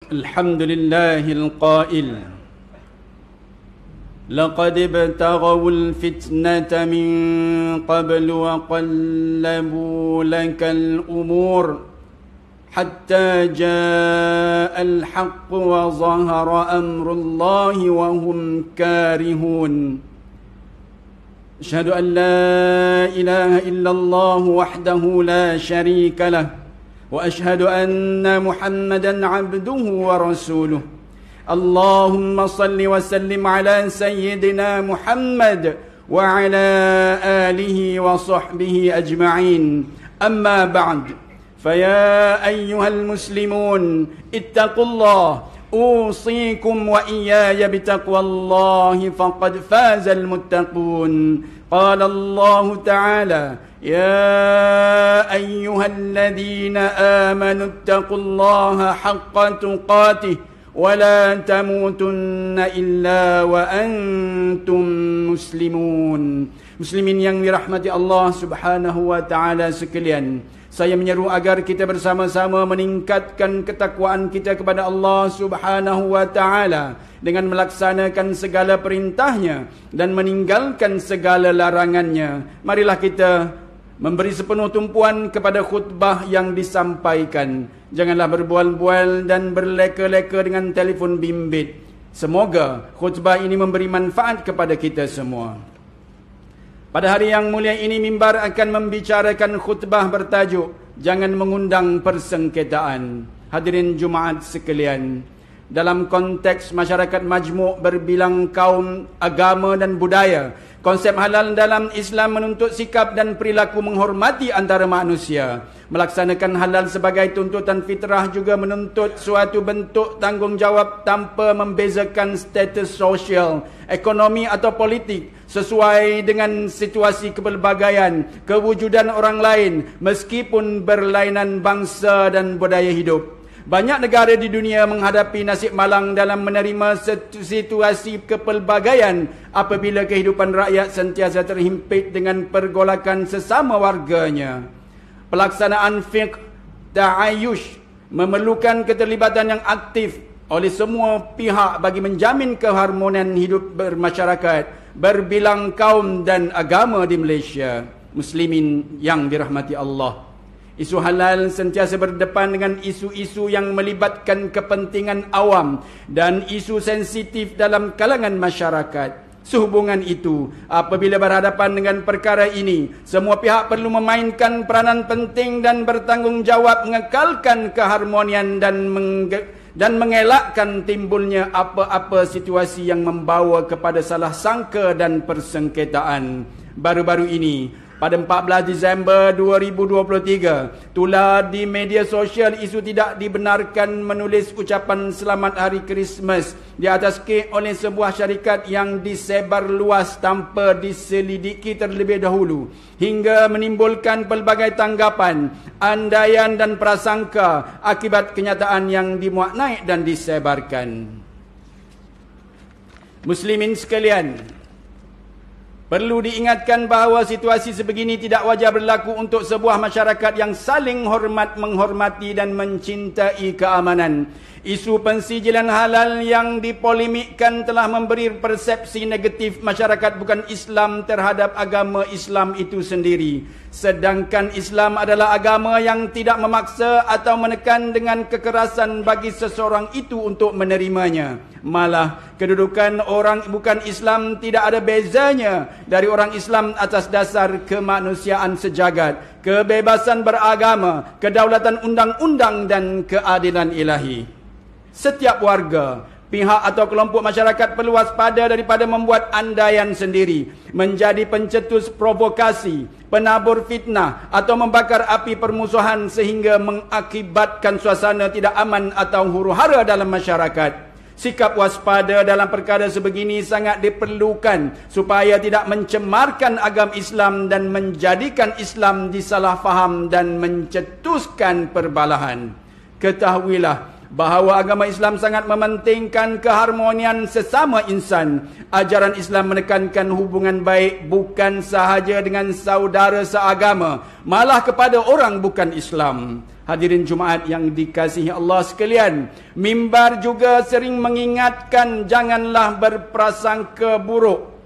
الحمد لله القائل لقد ابتغوا الفتنة من قبل وقلبوا لك الأمور حتى جاء الحق وظهر أمر الله وهم كارهون أشهد أن لا إله إلا الله وحده لا شريك له وأشهد أن محمدا عبده ورسوله اللهم صل وسلم على سيدنا محمد وعلى آله وصحبه أجمعين أما بعد فيا أيها المسلمون اتقوا الله أوصيكم وإياي بتقوى الله فقد فاز المتقون قال الله تعالى يا أيها الذين آمنوا اتقوا الله حق تقاته ولا تموتن إلا وأنتم مسلمون. Muslimin yang dirahmati Allah Subhanahu wa taala sekalian, saya menyeru agar kita bersama-sama meningkatkan ketakwaan kita kepada Allah Subhanahu wa taala dengan melaksanakan segala perintahnya dan meninggalkan segala larangannya. Marilah kita memberi sepenuh tumpuan kepada khutbah yang disampaikan. Janganlah berbual-bual dan berleka-leka dengan telefon bimbit. Semoga khutbah ini memberi manfaat kepada kita semua. Pada hari yang mulia ini, mimbar akan membicarakan khutbah bertajuk Jangan Mengundang Persengketaan. Hadirin Jumaat sekalian, dalam konteks masyarakat majmuk berbilang kaum, agama dan budaya, konsep halal dalam Islam menuntut sikap dan perilaku menghormati antara manusia. Melaksanakan halal sebagai tuntutan fitrah juga menuntut suatu bentuk tanggungjawab tanpa membezakan status sosial, ekonomi atau politik, sesuai dengan situasi kepelbagaian, kewujudan orang lain meskipun berlainan bangsa dan budaya hidup. Banyak negara di dunia menghadapi nasib malang dalam menerima situasi kepelbagaian apabila kehidupan rakyat sentiasa terhimpit dengan pergolakan sesama warganya. Pelaksanaan fiqh ta'ayush memerlukan keterlibatan yang aktif oleh semua pihak bagi menjamin keharmonian hidup bermasyarakat, berbilang kaum dan agama di Malaysia. Muslimin yang dirahmati Allah, isu halal sentiasa berdepan dengan isu-isu yang melibatkan kepentingan awam dan isu sensitif dalam kalangan masyarakat. Sehubungan itu, apabila berhadapan dengan perkara ini, semua pihak perlu memainkan peranan penting dan bertanggungjawab mengekalkan keharmonian dan mengelakkan timbulnya apa-apa situasi yang membawa kepada salah sangka dan persengketaan. Baru-baru ini, pada 14 Disember 2023, tular di media sosial isu tidak dibenarkan menulis ucapan selamat hari Krismas di atas kek oleh sebuah syarikat yang disebar luas tanpa diselidiki terlebih dahulu, hingga menimbulkan pelbagai tanggapan, andaian dan prasangka akibat kenyataan yang dimuat naik dan disebarkan. Muslimin sekalian, perlu diingatkan bahawa situasi sebegini tidak wajar berlaku untuk sebuah masyarakat yang saling menghormati dan mencintai keamanan. Isu pensijilan halal yang dipolemikkan telah memberi persepsi negatif masyarakat bukan Islam terhadap agama Islam itu sendiri. Sedangkan Islam adalah agama yang tidak memaksa atau menekan dengan kekerasan bagi seseorang itu untuk menerimanya. Malah, kedudukan orang bukan Islam tidak ada bezanya dari orang Islam atas dasar kemanusiaan sejagat, kebebasan beragama, kedaulatan undang-undang dan keadilan ilahi. Setiap warga, pihak atau kelompok masyarakat perlu waspada daripada membuat andaian sendiri, menjadi pencetus provokasi, penabur fitnah atau membakar api permusuhan sehingga mengakibatkan suasana tidak aman atau huru-hara dalam masyarakat. Sikap waspada dalam perkara sebegini sangat diperlukan supaya tidak mencemarkan agama Islam dan menjadikan Islam disalahfaham dan mencetuskan perbalahan. Ketahuilah bahawa agama Islam sangat mementingkan keharmonian sesama insan. Ajaran Islam menekankan hubungan baik bukan sahaja dengan saudara seagama, malah kepada orang bukan Islam. Hadirin Jumaat yang dikasihi Allah sekalian, mimbar juga sering mengingatkan janganlah berprasangka buruk.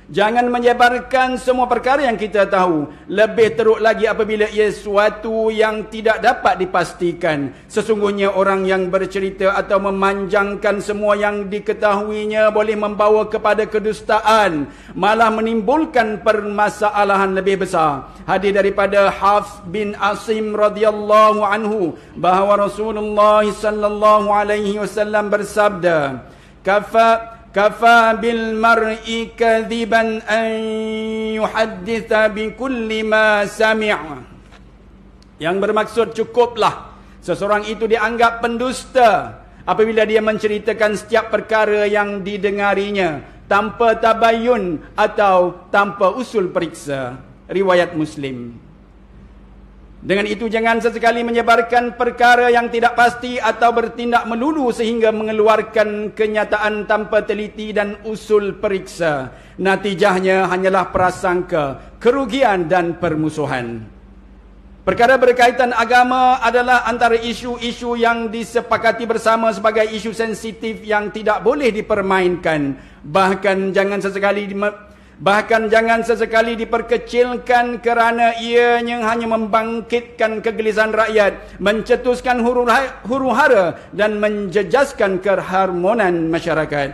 Jangan menyebarkan semua perkara yang kita tahu. Lebih teruk lagi apabila ia sesuatu yang tidak dapat dipastikan. Sesungguhnya orang yang bercerita atau memanjangkan semua yang diketahuinya boleh membawa kepada kedustaan, malah menimbulkan permasalahan lebih besar. Hadis daripada Hafs bin Asim radhiyallahu anhu bahawa Rasulullah sallallahu alaihi wasallam bersabda, Kafa bil mar'i kadhiban an yuhadditha bi kulli ma sami'a. Yang bermaksud cukuplah seseorang itu dianggap pendusta apabila dia menceritakan setiap perkara yang didengarinya tanpa tabayun atau tanpa usul periksa. Riwayat Muslim. Dengan itu jangan sesekali menyebarkan perkara yang tidak pasti atau bertindak melulu sehingga mengeluarkan kenyataan tanpa teliti dan usul periksa. Natijahnya hanyalah prasangka, kerugian dan permusuhan. Perkara berkaitan agama adalah antara isu-isu yang disepakati bersama sebagai isu sensitif yang tidak boleh dipermainkan. Bahkan jangan sesekali diperkecilkan kerana ianya hanya membangkitkan kegelisahan rakyat, mencetuskan huru-hara dan menjejaskan keharmonian masyarakat.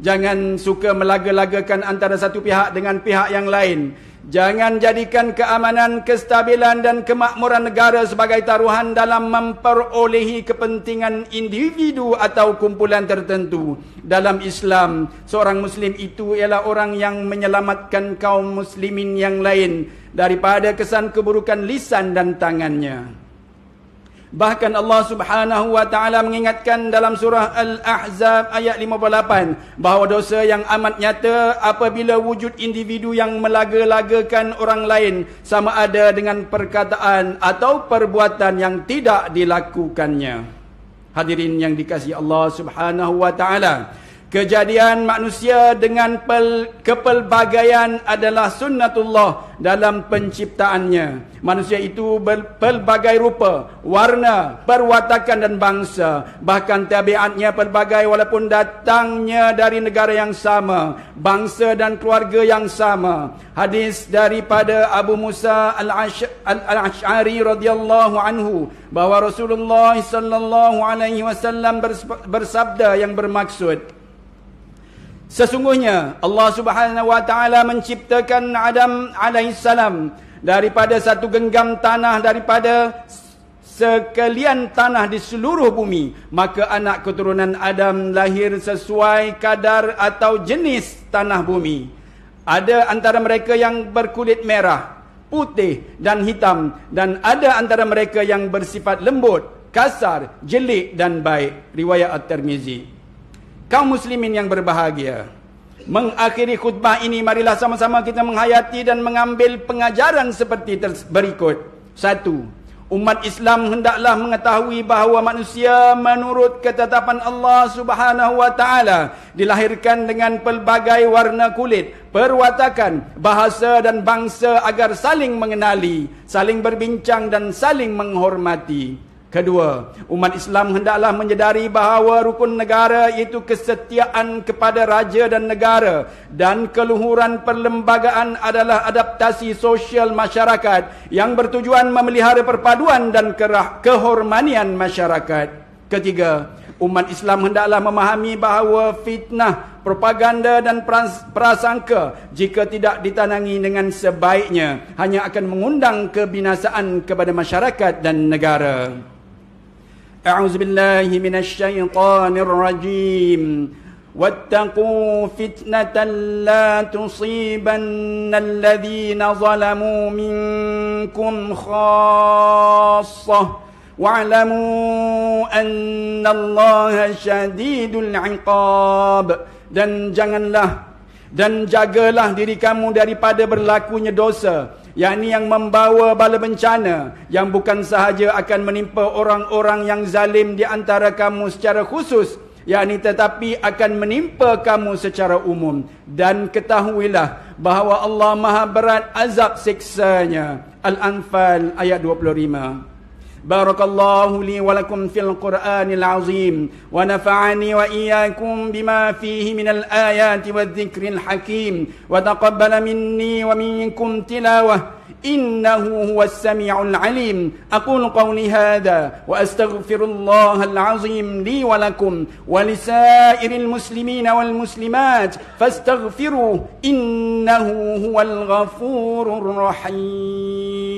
Jangan suka melaga-lagakan antara satu pihak dengan pihak yang lain. Jangan jadikan keamanan, kestabilan dan kemakmuran negara sebagai taruhan dalam memperolehi kepentingan individu atau kumpulan tertentu. Dalam Islam, seorang Muslim itu ialah orang yang menyelamatkan kaum muslimin yang lain daripada kesan keburukan lisan dan tangannya. Bahkan Allah Subhanahu wa taala mengingatkan dalam surah Al-Ahzab ayat 58 bahawa dosa yang amat nyata apabila wujud individu yang melaga-lagakan orang lain sama ada dengan perkataan atau perbuatan yang tidak dilakukannya. Hadirin yang dikasihi Allah Subhanahu wa taala, kejadian manusia dengan kepelbagaian adalah sunnatullah dalam penciptaannya. Manusia itu berpelbagai rupa, warna, perwatakan dan bangsa. Bahkan tabiatnya pelbagai walaupun datangnya dari negara yang sama, bangsa dan keluarga yang sama. Hadis daripada Abu Musa Al-Ash'ari radhiyallahu anhu bahawa Rasulullah sallallahu alaihi wasallam bersabda yang bermaksud, sesungguhnya Allah Subhanahu wa taala menciptakan Adam alaihissalam daripada satu genggam tanah daripada sekalian tanah di seluruh bumi. Maka anak keturunan Adam lahir sesuai kadar atau jenis tanah bumi. Ada antara mereka yang berkulit merah, putih dan hitam, dan ada antara mereka yang bersifat lembut, kasar, jelik dan baik. Riwayat At-Tirmizi. Kaum muslimin yang berbahagia, mengakhiri khutbah ini marilah sama-sama kita menghayati dan mengambil pengajaran seperti berikut. 1. Umat Islam hendaklah mengetahui bahawa manusia menurut ketetapan Allah Subhanahu wa taala dilahirkan dengan pelbagai warna kulit, perwatakan, bahasa dan bangsa agar saling mengenali, saling berbincang dan saling menghormati. 2. Umat Islam hendaklah menyedari bahawa rukun negara iaitu kesetiaan kepada raja dan negara, dan keluhuran perlembagaan adalah adaptasi sosial masyarakat yang bertujuan memelihara perpaduan dan kehormanian masyarakat. 3. Umat Islam hendaklah memahami bahawa fitnah, propaganda dan prasangka jika tidak ditanangi dengan sebaiknya hanya akan mengundang kebinasaan kepada masyarakat dan negara. أعوذ بالله من الشيطان الرجيم واتقوا فتنة لا تصيبن الذين ظلموا منكم خاصة واعلموا أن الله شديد العقاب. Dan jagalah diri kamu daripada berlakunya dosa, yakni yang membawa bala bencana yang bukan sahaja akan menimpa orang-orang yang zalim di antara kamu secara khusus, yakni tetapi akan menimpa kamu secara umum. Dan ketahuilah bahawa Allah maha berat azab siksanya. Al-Anfal ayat 25. بارك الله لي ولكم في القرآن العظيم ونفعني وإياكم بما فيه من الآيات والذكر الحكيم وتقبل مني ومنكم تلاوة إنه هو السميع العليم أقول قولي هذا وأستغفر الله العظيم لي ولكم ولسائر المسلمين والمسلمات فاستغفروه إنه هو الغفور الرحيم